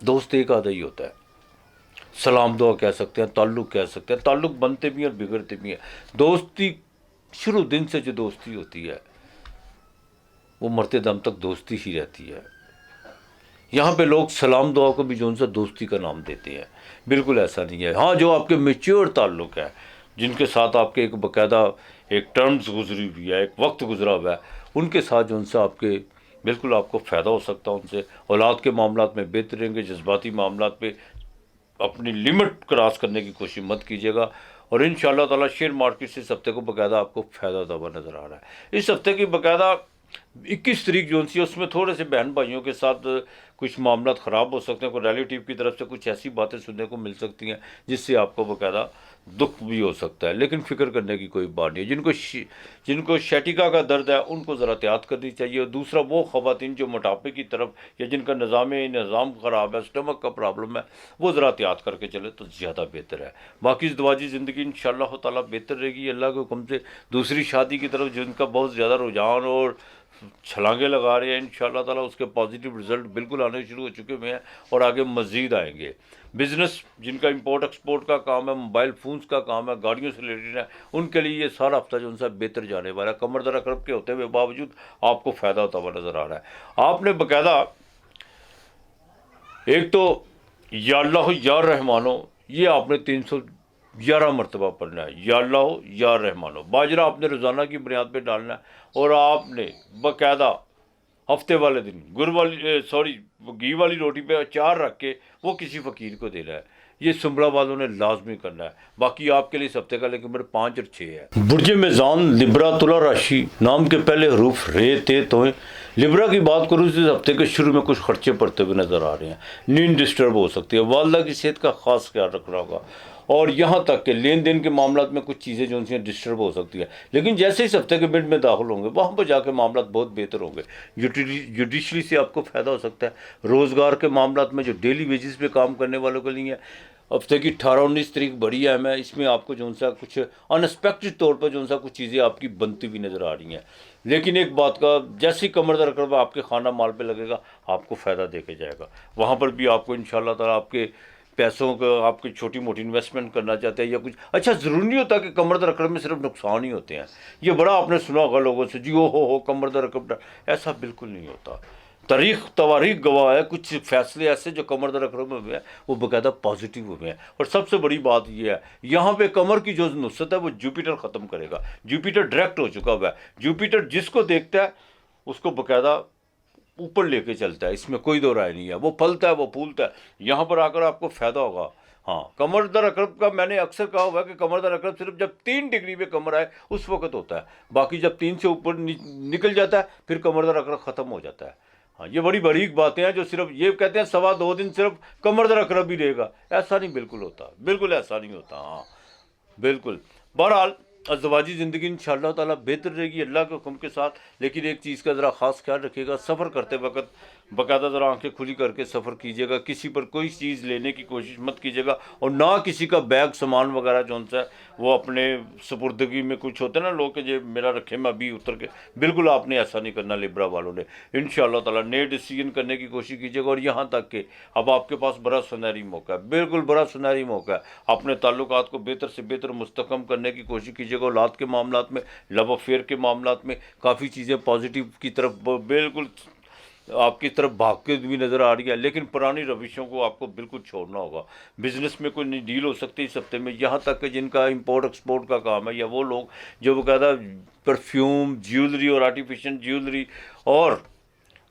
دوست ایک آدھا ہی ہوتا ہے. سلام دعا کہہ سکتے ہیں, تعلق کہہ سکتے ہیں, تعلق بنتے بھی ہیں اور بگڑتے بھی ہیں. دوستی شروع دن سے جو دوستی ہوتی ہے وہ مرتے دم تک دوستی ہی رہتی ہے. یہاں پہ لوگ سلام دعا کو بھی جو ان سے دوستی کا نام دیتے ہیں. بالکل ایسا نہیں ہے. ہاں جو آپ کے میچور تعلق ہے, جن کے ساتھ آپ کے ایک باقاعدہ ایک ٹرمز گزری ہوئی ہے, ایک وقت گزرا ہوا ہے, ان کے ساتھ جو ان سے آپ کے بالکل آپ کو فائدہ ہو سکتا ہے. ان سے اولاد کے معاملات میں بہتر رہیں گے. جذباتی معاملات پہ اپنی لمٹ کراس کرنے کی کوشش مت کیجیے گا. اور ان شاء اللہ تعالیٰ شیئر مارکیٹ سے اس ہفتے کو باقاعدہ آپ کو فائدہ ہوتا ہوا نظر آ رہا ہے. اس ہفتے کی باقاعدہ 21 تاریخ جو سی ہے اس میں تھوڑے سے بہن بھائیوں کے ساتھ کچھ معاملات خراب ہو سکتے ہیں. کوئی ریلیٹیو کی طرف سے کچھ ایسی باتیں سننے کو مل سکتی ہیں جس سے آپ کو باقاعدہ دکھ بھی ہو سکتا ہے. لیکن فکر کرنے کی کوئی بات نہیں ہے. جن کو شیٹیکا کا درد ہے ان کو ذرا احتیاط کرنی چاہیے. اور دوسرا وہ خواتین جو موٹاپے کی طرف یا جن کا نظام خراب ہے, اسٹمک کا پرابلم ہے, وہ ذرا احتیاط کر کے چلے تو زیادہ بہتر ہے. باقی ازدواجی زندگی انشاءاللہ تعالیٰ بہتر رہے گی اللہ کے حکم سے. دوسری شادی کی طرف جن کا بہت زیادہ رجحان اور چھلانگیں لگا رہے ہیں, انشاءاللہ تعالیٰ اس کے پازیٹیو رزلٹ بالکل آنے شروع ہو چکے ہوئے ہیں اور آگے مزید آئیں گے. بزنس جن کا امپورٹ ایکسپورٹ کا کام ہے, موبائل فونز کا کام ہے, گاڑیوں سے ریلیٹڈ ہے, ان کے لیے یہ سارا ہفتہ جو ان سے بہتر جانے والا ہے. کمر درا کرب کے ہوتے ہوئے باوجود آپ کو فائدہ ہوتا ہوا نظر آ رہا ہے. آپ نے باقاعدہ ایک تو یا اللہ یا رحمانو, یہ آپ نے 311 مرتبہ پڑھنا ہے. یا اللہ یا رحمانو باجرہ آپ نے روزانہ کی بنیاد پہ ڈالنا ہے. اور آپ نے باقاعدہ ہفتے والے دن گھی والی روٹی پہ اچار رکھ کے وہ کسی فقیر کو دینا ہے. یہ سمبڑا والوں نے لازمی کرنا ہے. باقی آپ کے لیے اس ہفتے کا لیکن نمبر 5 اور 6 ہے. برج میزان لبرا تلا راشی نام کے پہلے حروف رے تے توئیں. لبرا کی بات کروں اس ہفتے کے شروع میں کچھ خرچے پڑتے ہوئے نظر آ رہے ہیں. نیند ڈسٹرب ہو سکتی ہے. والدہ کی صحت کا خاص خیال رکھنا ہوگا. اور یہاں تک کہ لین دین کے معاملات میں کچھ چیزیں جو ان سے ڈسٹرب ہو سکتی ہے. لیکن جیسے اس ہفتے کے مڈ میں داخل ہوں گے وہاں پہ جا کے معاملات بہت بہتر ہوں گے. جوڈیشری سے آپ کو فائدہ ہو سکتا ہے. روزگار کے معاملات میں جو ڈیلی ویجز پہ کام کرنے والوں کے لیے ہفتے کی 18-19 تاریخ بڑی اہم ہے. اس میں آپ کو جو ان سا کچھ انسپیکٹڈ طور پر جو ان سا کچھ چیزیں آپ کی بنتی ہوئی نظر آ رہی ہیں. لیکن ایک بات کا, جیسی کمر در رقبہ آپ کے خانہ مال پہ لگے گا آپ کو فائدہ دے کے جائے گا. وہاں پر بھی آپ کو انشاءاللہ تعالیٰ آپ کے پیسوں کا آپ کی چھوٹی موٹی انویسٹمنٹ کرنا چاہتے ہیں یا کچھ اچھا, ضروری نہیں ہوتا کہ کمر در رقم میں صرف نقصان ہی ہوتے ہیں. یہ بڑا آپ نے سنا ہوگا لوگوں سے, جی ہو کمر در رقم. ایسا بالکل نہیں ہوتا. تواریخ گواہ ہے کچھ فیصلے ایسے جو کمر در رقم میں ہوئے ہیں وہ باقاعدہ پازیٹیو ہوئے ہیں. اور سب سے بڑی بات یہ ہے یہاں پہ کمر کی جو نصرت ہے وہ جوپیٹر ختم کرے گا. جوپیٹر ڈائریکٹ ہو چکا ہوا ہے. جوپیٹر جس کو دیکھتا ہے اس کو باقاعدہ اوپر لے کے چلتا ہے. اس میں کوئی دو رائے نہیں ہے. وہ پھلتا ہے, وہ پھولتا ہے. یہاں پر آ کر آپ کو فائدہ ہوگا. ہاں, کمر در عقرب کا میں نے اکثر کہا ہوا ہے کہ کمر در عقرب صرف جب 3 ڈگری پہ کمر آئے اس وقت ہوتا ہے. باقی جب 3 سے اوپر نکل جاتا ہے پھر کمر در عقرب ختم ہو جاتا ہے. ہاں, یہ بڑی باریک باتیں ہیں جو صرف یہ کہتے ہیں 2.25 دن صرف کمر در عقرب ہی رہے گا. ایسا نہیں بالکل ہوتا. بالکل ایسا نہیں ہوتا. ہاں بالکل. بہرحال ازدواجی زندگی انشاءاللہ تعالیٰ بہتر رہے گی اللہ کے حکم کے ساتھ. لیکن ایک چیز کا ذرا خاص خیال رکھیے گا, سفر کرتے وقت باقاعدہ ذرا آنکھیں کھلی کر کے سفر کیجیے گا. کسی پر کوئی چیز لینے کی کوشش مت کیجیے گا. اور نہ کسی کا بیگ سامان وغیرہ جو ان سے وہ اپنے سپردگی میں کچھ ہوتے ہیں نا لوگ کہ یہ میرا رکھے میں ابھی اتر کے, بالکل آپ نے ایسا نہیں کرنا. لبرا والوں نے انشاءاللہ تعالیٰ نئے ڈیسیجن کرنے کی کوشش کیجیے گا. اور یہاں تک کہ اب آپ کے پاس بڑا سنہری موقع ہے, بالکل بڑا سنہری موقع ہے. اپنے تعلقات کو بہتر سے بہتر مستحکم کرنے کی کوشش کیجیے گا. اولاد کے معاملات میں, لو افیئر کے معاملات میں کافی چیزیں پازیٹیو کی طرف بالکل آپ کی طرف بھاگتے ہوئی نظر آ رہی ہے. لیکن پرانی روشوں کو آپ کو بالکل چھوڑنا ہوگا. بزنس میں کوئی نئی ڈیل ہو سکتی اس ہفتے میں. یہاں تک کہ جن کا امپورٹ ایکسپورٹ کا کام ہے یا وہ لوگ جو باقاعدہ پرفیوم, جیولری اور آرٹیفیشل جیولری اور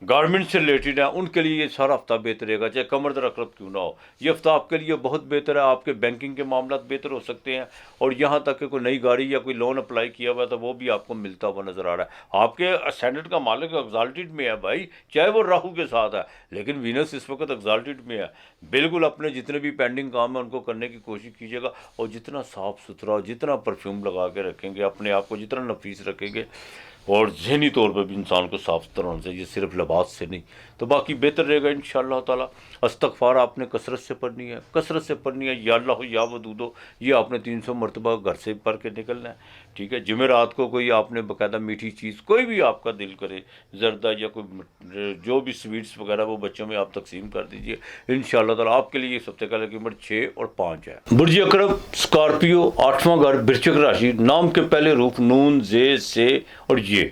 گارمنٹ سے ریلیٹڈ ہیں ان کے لیے یہ سارا ہفتہ بہتر رہے گا, چاہے کمر در عقرب کیوں نہ ہو. یہ ہفتہ آپ کے لیے بہت بہتر ہے. آپ کے بینکنگ کے معاملات بہتر ہو سکتے ہیں. اور یہاں تک کہ کوئی نئی گاڑی یا کوئی لون اپلائی کیا ہوا ہے تو وہ بھی آپ کو ملتا ہوا نظر آ رہا ہے. آپ کے اسینڈنٹ کا مالک ایگزالٹڈ میں ہے بھائی, چاہے وہ راہو کے ساتھ ہے, لیکن وینس اس وقت ایگزالٹڈ میں ہے. بالکل اپنے جتنے بھی پینڈنگ کام ہیں ان کو کرنے کی کوشش کیجیے گا. اور جتنا صاف ستھرا, جتنا پرفیوم لگا کے رکھیں گے, اپنے آپ کو جتنا نفیس رکھیں گے, اور ذہنی طور پہ بھی انسان کو صاف ستھرا ہونا چاہیے, صرف لباس سے نہیں, تو باقی بہتر رہے گا انشاءاللہ تعالیٰ. استغفار آپ نے کثرت سے پڑھنی ہے, کثرت سے پڑھنی ہے. یا اللہ یا ودود, یہ آپ نے 300 مرتبہ گھر سے پڑھ کے نکلنا ہے. ٹھیک ہے، جمعرات کو کوئی آپ نے باقاعدہ میٹھی چیز کوئی بھی آپ کا دل کرے، زردہ یا کوئی جو بھی سویٹس وغیرہ وہ بچوں میں آپ تقسیم کر دیجئے، انشاءاللہ تعالیٰ آپ کے لیے یہ ہفتے کا لکی نمبر 6 اور 5 ہے۔ برج اکرم، اسکارپیو، 8واں گھر، برچک راشی، نام کے پہلے حروف نون، زے، سے اور یہ۔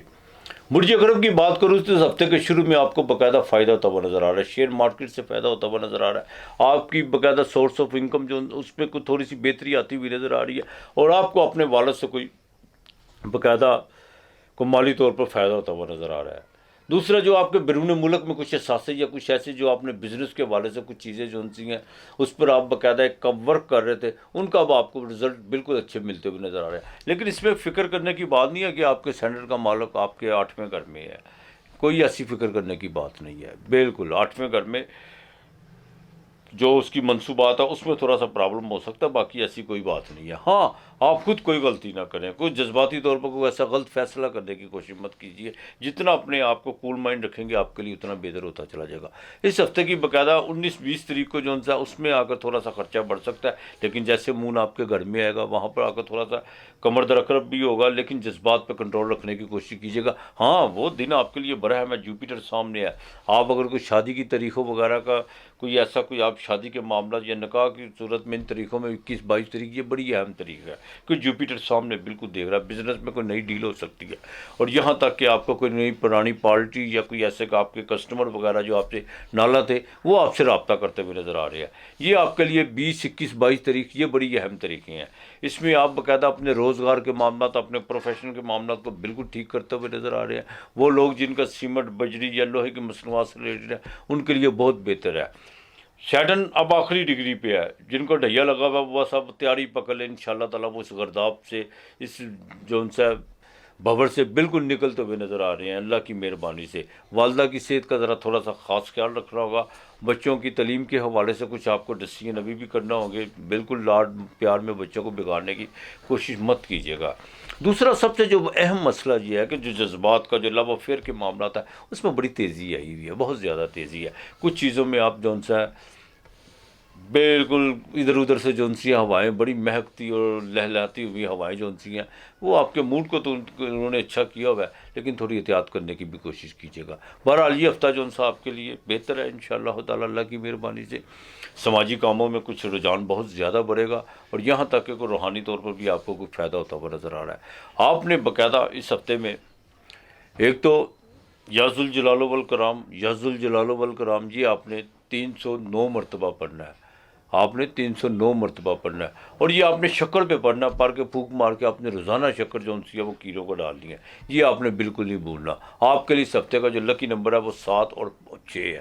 برج اکرم کی بات کروں تو اس ہفتے کے شروع میں آپ کو باقاعدہ فائدہ ہوتا ہوا نظر آ رہا ہے، شیئر مارکیٹ سے فائدہ ہوتا ہوا نظر آ رہا ہے، آپ کی باقاعدہ سورس آف انکم جو اس میں کوئی تھوڑی سی بہتری آتی ہوئی نظر آ رہی ہے، اور آپ کو اپنے والد سے کوئی باقاعدہ کو مالی طور پر فائدہ ہوتا ہوا نظر آ رہا ہے۔ دوسرا، جو آپ کے بیرون ملک میں کچھ اثاثے یا کچھ ایسے جو آپ نے بزنس کے حوالے سے کچھ چیزیں جو سی ہیں اس پر آپ باقاعدہ ایک کب ورک کر رہے تھے، ان کا اب آپ کو رزلٹ بالکل اچھے ملتے ہوئے نظر آ رہے ہیں، لیکن اس میں فکر کرنے کی بات نہیں ہے کہ آپ کے سینٹر کا مالک آپ کے 8ویں گھر میں ہے، کوئی ایسی فکر کرنے کی بات نہیں ہے، بالکل 8ویں گھر میں جو اس کی منصوبات ہے اس میں تھوڑا سا پرابلم ہو سکتا ہے، باقی ایسی کوئی بات نہیں ہے۔ ہاں، آپ خود کوئی غلطی نہ کریں، کوئی جذباتی طور پر کوئی ایسا غلط فیصلہ کرنے کی کوشش مت کیجیے، جتنا اپنے آپ کو کول مائنڈ رکھیں گے آپ کے لیے اتنا بہتر ہوتا چلا جائے گا۔ اس ہفتے کی باقاعدہ 19-20 تاریخ کو جو سا اس میں آ کر تھوڑا سا خرچہ بڑھ سکتا ہے، لیکن جیسے مون آپ کے گھر میں آئے گا وہاں پر آ کر تھوڑا سا کمر درکرب بھی ہوگا، لیکن جذبات پہ کنٹرول رکھنے کی کوشش کیجیے گا۔ ہاں، وہ دن آپ کے لیے بڑا ہے، میں جوپیٹر سامنے ہے، آپ اگر کوئی شادی کی تاریخوں وغیرہ کا کوئی ایسا کوئی آپ شادی کے معاملات یا نکاح کی صورت میں ان تاریخوں میں 21-22 تاریخ یہ بڑی اہم تاریخ ہے، کہ جوپیٹر سامنے بالکل دیکھ رہا ہے، بزنس میں کوئی نئی ڈیل ہو سکتی ہے، اور یہاں تک کہ آپ کو کوئی نئی پرانی پارٹی یا کوئی ایسے کہ آپ کے کسٹمر وغیرہ جو آپ سے نالا تھے وہ آپ سے رابطہ کرتے ہوئے نظر آ رہے ہیں۔ یہ آپ کے لیے 20، 21، 22 تاریخ یہ بڑی اہم تاریخیں ہیں، اس میں آپ باقاعدہ اپنے روزگار کے معاملات، اپنے پروفیشن کے معاملات کو بالکل ٹھیک کرتے ہوئے نظر آ رہے ہیں۔ وہ لوگ جن کا سیمنٹ، بجری یا لوہے کی مصنوعات سے ریلیٹڈ ہے ان کے لیے بہت بہتر ہے۔ سیٹن اب آخری ڈگری پہ ہے، جن کو ڈھیا لگا ہوا وہ سب تیاری پکڑ لیں، انشاءاللہ تعالیٰ وہ اس گرداب سے، اس جو ان سے بھور سے بالکل نکلتے ہوئے نظر آ رہے ہیں اللہ کی مہربانی سے۔ والدہ کی صحت کا ذرا تھوڑا سا خاص خیال رکھنا ہوگا، بچوں کی تعلیم کے حوالے سے کچھ آپ کو ڈسیزن ابھی بھی کرنا ہوں گے، بالکل لاڈ پیار میں بچوں کو بگاڑنے کی کوشش مت کیجیے گا۔ دوسرا سب سے جو اہم مسئلہ یہ ہے کہ جو جذبات کا جو لو افیئر کے معاملات ہیں اس میں بڑی تیزی آئی ہوئی ہے، بہت زیادہ تیزی ہے، کچھ چیزوں میں آپ جو ان سے بالکل ادھر ادھر سے جو سی ہوائیں بڑی مہکتی اور لہلاتی ہوئی ہوائیں جو سی ہیں وہ آپ کے موڈ کو تو انہوں نے اچھا کیا ہوا ہے، لیکن تھوڑی احتیاط کرنے کی بھی کوشش کیجیے گا۔ بہرحال یہ ہفتہ جو سا آپ کے لیے بہتر ہے انشاءاللہ تعالیٰ اللہ کی مہربانی سے، سماجی کاموں میں کچھ رجحان بہت زیادہ بڑھے گا، اور یہاں تک کہ کوئی روحانی طور پر بھی آپ کو کوئی فائدہ ہوتا ہوا نظر آ رہا ہے۔ آپ نے باقاعدہ اس ہفتے میں ایک تو یا ذوالجلال والاکرام، یا ذوالجلال والاکرام یہ آپ نے 309 مرتبہ پڑھنا ہے، آپ نے 309 مرتبہ پڑھنا ہے، اور یہ آپ نے شکر پہ پڑھنا ہے، پڑھ کے پھونک مار کے آپ نے روزانہ شکر جو سی ہے وہ کیلوں کو ڈالنی ہے، یہ آپ نے بالکل نہیں بھولنا۔ آپ کے لیے اس ہفتے کا جو لکی نمبر ہے وہ 7 اور 6 ہے۔